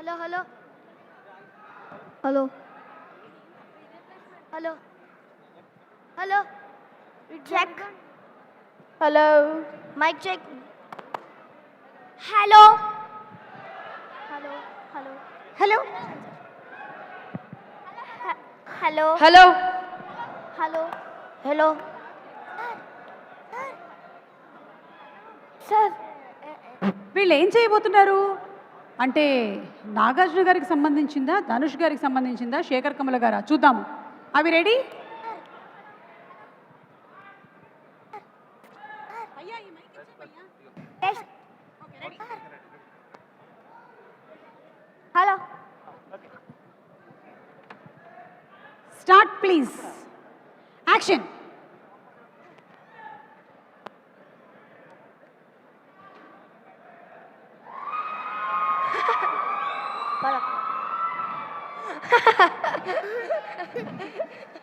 Hello hello hello hello hello check hello mic check hello hello hello hello hello hello hello hello sir వీళ్ళు ఏం చేయబోతున్నారు అంటే నాగార్జున గారికి సంబంధించిందా, ధనుష్ గారికి సంబంధించిందా, శేఖర్ కమల గారా? చూద్దాము. అవి ready? Hello start please. Action.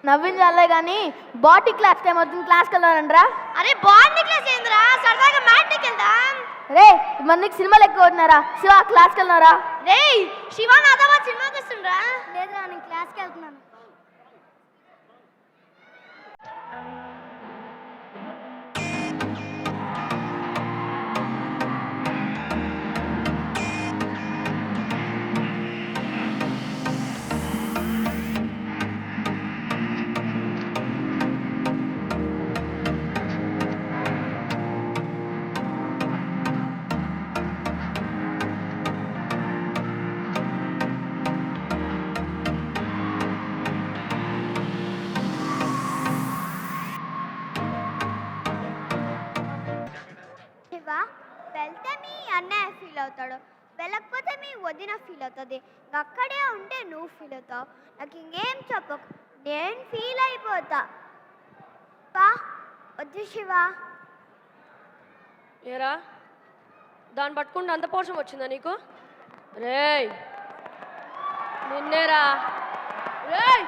నవ్వించాలే కానీ బాటీ క్లాస్ టైం అవుతుంది, క్లాస్కి వెళ్ళారంట్రా. అరే బాటనీ క్లాస్ ఏందిరా, సరదాగా మ్యాట్కి వెళ్దాం. రే మరి నీకు సినిమాలు ఎక్కువ అవుతున్నారా? శివ క్లాస్కి వెళ్ళినారా? రే శివ నాదవా సినిమాకి వస్తుండ్రా? లేదురా నేను క్లాస్కి వెళ్తున్నాను. వెళ్తే మీ అన్నయ్య ఫీల్ అవుతాడు, వెళ్ళకపోతే మీ వదిన ఫీల్ అవుతుంది, అక్కడే ఉంటే నువ్వు ఫీల్ అవుతావు. నాకు ఇంకేం చెప్పకు, నేను ఫీల్ అయిపోతా. వద్దు శివ. ఏరా దాన్ని పట్టుకుంటే అంత పోషం వచ్చిందా నీకు? రేయ్ నిన్నేరా. రేయ్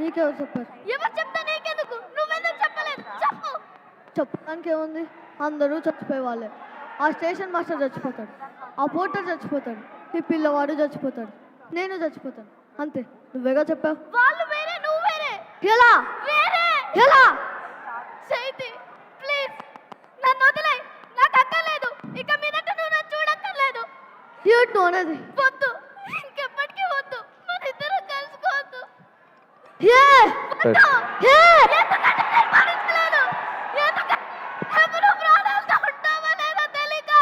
నీకెవరు చెప్పారు? ఎవరు చెప్తా నీకెందుకు, నువ్వెందుకు చెప్పలేదు చెప్పు. చెప్పడానికి ఏముంది, అందరూ చచ్చిపోయే వాళ్ళే. ఆ స్టేషన్ మాస్టర్ చచ్చిపోతాడు, ఆ పోర్టర్ చచ్చిపోతాడు, ఈ పిల్లవాడు చచ్చిపోతాడు, నేను చచ్చిపోతాను, అంతే. నువ్వేగా చెప్పావు. వాళ్ళు వేరే నువ్వు వేరే. ఎలా వేరే ఎలా? చైతి ప్లీజ్ నన్ను వదిలే, నాకు అక్కర్లేదు, ఇక మీదట నువ్వు నన్ను చూడక్కర్లేదు. ఏంటి నువ్వు అనేది? వద్దు, ఇంకెప్పటికీ వద్దు, మన ఇద్దరం కలుసుకోవద్దు. ఏ వద్దు. ఏ ఎందుకంటే నేను భరించలేను. ఎందుకంటే ఎప్పుడు ప్రాణాలతో ఉంటావో లేదో తెలియక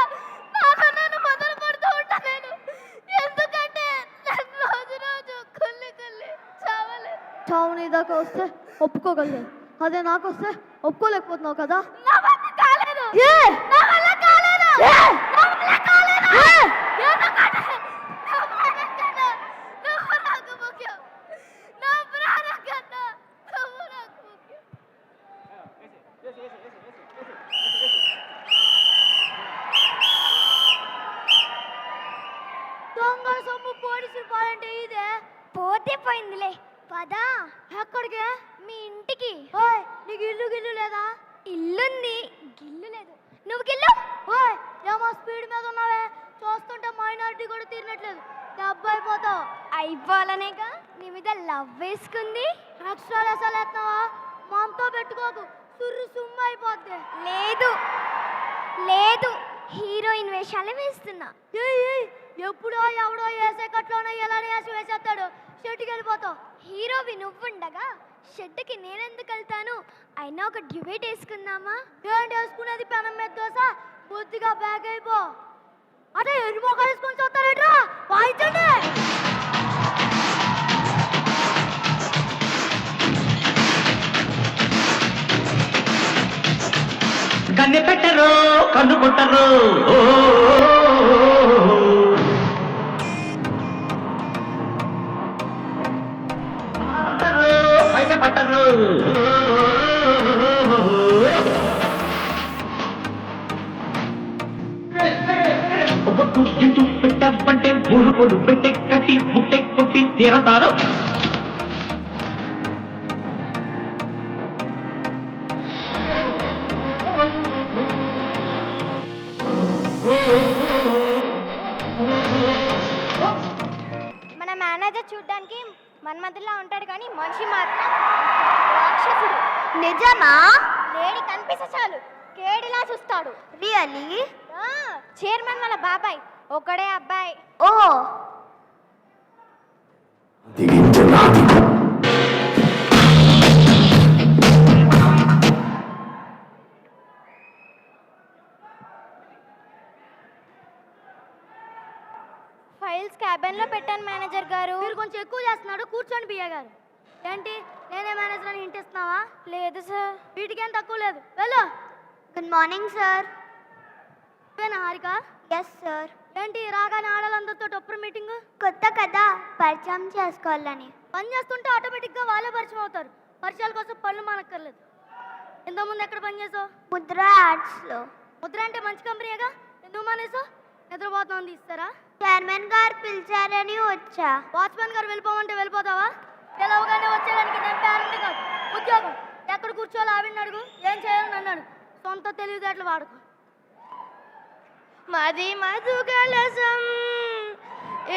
నాకు నేను మొదలు పడుతూ ఉంటాను. ఎందుకంటే నేను రోజు రోజు కుళ్ళి చావలేదు. చావు నీ దాకా వస్తే ఒప్పుకోగలిగాను, అదే నాకు వస్తే ఒప్పుకోలేకపోతున్నావు కదా. నా వల్ల కాలేదు. ఏ నా వల్ల కాలేదు. ఏ నా వల్ల కాలేదు. ఏ ఎందుకంటే నా ప్రాణం కన్నా నువ్వు నాకు ముఖ్యం. నా ప్రాణం కన్నా నువ్వు నాకు ముఖ్యం. దొంగ సొమ్ము పోలీసులు పాలంటే ఇదే. పోతే పోయిందిలే, పదా. ఎక్కడికి? మీ ఇంటికి. ఓయ్ నీకు ఇల్లు గిల్లు లేదా? ఇల్లుంది, గిల్లు లేదు. నువ్వు గిల్లు. ఓయ్ ఏమో స్పీడ్ మీద ఉన్నావే, చూస్తుంటే మైనారిటీ కూడా తీరినట్లేదు, దెబ్బ అయిపోతావు. అయిపోవాలనేగా నీ మీద లవ్ వేసుకుంది. ఎక్స్ట్రా లెసలు ఎత్తావా? మనతో పెట్టుకోకు, సుర్రు సుమ్ము అయిపోద్ది. లేదు లేదు, హీరోయిన్ వేషాలే వేస్తున్నా. ఏయ్ ఎప్పుడో ఎవడో వేసే కట్లోనే ఎలా వేసి వేసేస్తాడు, షెట్కి వెళ్ళిపోతావు. హీరోవి నువ్వుండగా షెడ్కి నేనెందుకు వెళ్తాను? అయినా ఒక డ్యూయేట్ వేసుకుందామా? ఏంటి వేసుకునేది? పెనం మీద దోశ, బుద్ధిగా బ్యాగ్ అయిపో. అదే ఎన్ని మొక్కలు వేసుకొని చూస్తారేట్రా, వాయించండి. కనిపెట్టరు కన్నుకుంటారు బయట పట్టరు ఒక్కొక్క గింజు పెట్టబంటే పురుగులు పెట్టె కట్టి పుట్టె కొట్టి తీరతారు మన మేనేజర్ చూడ్డానికి మన్మధుల్లా ఉంటాడు కానీ మనిషి మాత్రం రాక్షసుడు. నిజమా? లేడి కనిపిస్తే చాలు కేడిలా చూస్తాడు. రియల్లీ? చైర్మన్ వాళ్ళ బాబాయ్ ఒకడే అబ్బాయి. ఓ ఫైల్స్ క్యాబిన్ లో పెట్టాను మేనేజర్ గారు. మీరు కొంచెం ఎక్కువ చేస్తున్నాడు. కూర్చోండి బియ్య గారు. ఏంటి నేనే మేనేజర్ అని ఇంటిస్తున్నావా? లేదు సార్. వీటికేం తక్కువ లేదు. వెళ్ళు. Good morning sir. Harika? Yes sir. ఏంటి రాగానే ఆడాలందరితో టొప్పర్ మీటింగ్? కొత్త కదా, పరిచయం చేసుకోవాలని. పని చేస్తుంటే ఆటోమేటిక్గా వాళ్ళే పరిచయం అవుతారు. పరిచయాల కోసం పనులు మానక్కర్లేదు. ఇంతకుముందు ఎక్కడ పని చేసావు? ముద్ర యాడ్స్లో. ముద్ర అంటే మంచి కంపెనీగా. ఎందుకు మానేసావు? నిద్రపోతున్నాను తీస్తారా? చైర్మన్ గారు పిలిచారని వచ్చా. వాచ్మెన్ గారు వెళ్ళిపోమంటే వెళ్ళిపోతావా? తెలవగానే వచ్చేదానికి నేను పేరెంట్ కాదు. ఉద్యోగం ఎక్కడ కూర్చోవాలి ఆవిడని అడుగు. ఏం చేయాలని అన్నాడు. సొంత తెలివితేటలు వాడుకో. మది మధుగలసం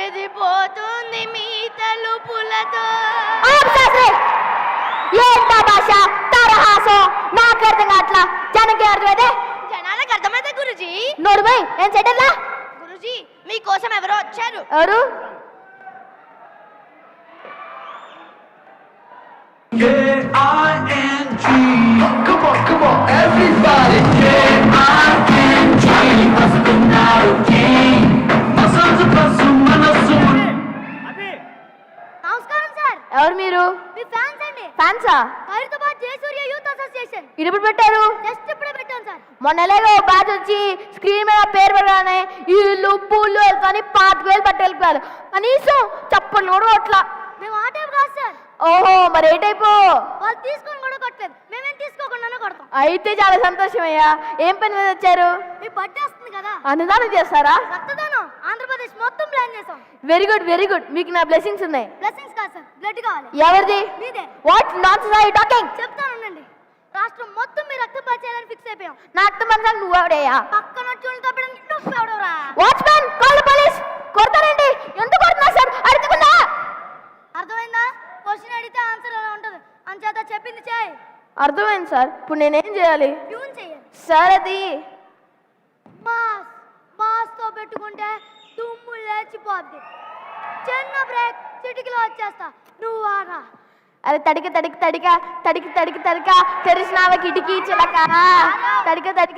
ఇది పోతుంది మీ తలుపులతో. ఏంటా భాష తరహాసో నాకు అర్థం కావట్లా. జనకి అర్థమైతే జనాలకు అర్థమైతే గురుజీ. నోడుమై ఏం చెడ్డలా? గురుజీ మీకోసం ఎవరో వచ్చారు. ఎవరు? K-I-N-G. Come on, everybody. K-I-N-G. వస్తున్నాడు king. మసలు పసు మనసు. నమస్కారం సార్. ఎవరు మీరు? మీ ఫ్యాన్స్ అండి. ఫ్యాన్సా? Hyderabad Jayasurya youth association. ఇది ఎప్పుడు పెట్టారు? జస్ట్ ఇప్పుడే పెట్టాను సార్. మొన్నలేగా బ్యాచ్ వచ్చి స్క్రీన్ మీద పేరు పెట్టగానే ఇల్లు పూలు వెళ్తాని 5,000 పట్టెళ్ళిపోయారు. కనీసం చప్పట్లు కూడా కొట్లా. మేము ఆ టైప్ కాదు సార్. ఓహో, మరి ఏ టైపు? వాళ్ళు తీసుకొని కూడా కొట్టలేదు. మేమేం తీసుకోకుండానే కొడతాం. అయితే చాలా సంతోషం అయ్యా. ఏం పని మీద వచ్చారు? మీ బర్త్డే వస్తుంది కదా, అన్నదానం చేస్తారా? రక్తదానం ఆంధ్రప్రదేశ్ మొత్తం ప్లాన్ చేసాం. Very good, very good. మీకు నా బ్లెస్సింగ్స్ ఉన్నాయి. బ్లెస్సింగ్స్ కాదు సార్, బ్లడ్ కావాలి. ఎవరిది? మీదే. What nonsense are you talking? చెప్తానండి. రాష్ట్రం మొత్తం మీరు రక్తం పంచేయాలని ఫిక్స్ అయిపోయాం. నా అర్థం మనసానికి నువ్వెవడయ్యా? పక్కన చూడని తప్పడం నువ్వెవడరా? Watchman call the police. కొడతారండి. ఎంత కొడుతున్నారు సార్? అడుగుతున్నా. అర్థమైందా? క్వశ్చన్ అడిగితే ఆన్సర్ అలా ఉంటుంది. అంచేత చెప్పింది చేయి. అర్థమైంది సార్. ఇప్పుడు నేనేం చేయాలి? ట్యూన్ చేయాలి. సార్ అది మాస్తో పెట్టుకుంటే దుమ్ము లేచిపోద్ది. చిన్న బ్రేక్, చిటికలో వచ్చేస్తా. నువ్వు ఆరా. అరే తడిక తడిక తడిక తడిక తడిక తడిక తెరిచినావ కిటికీ చిలక తడిక తడిక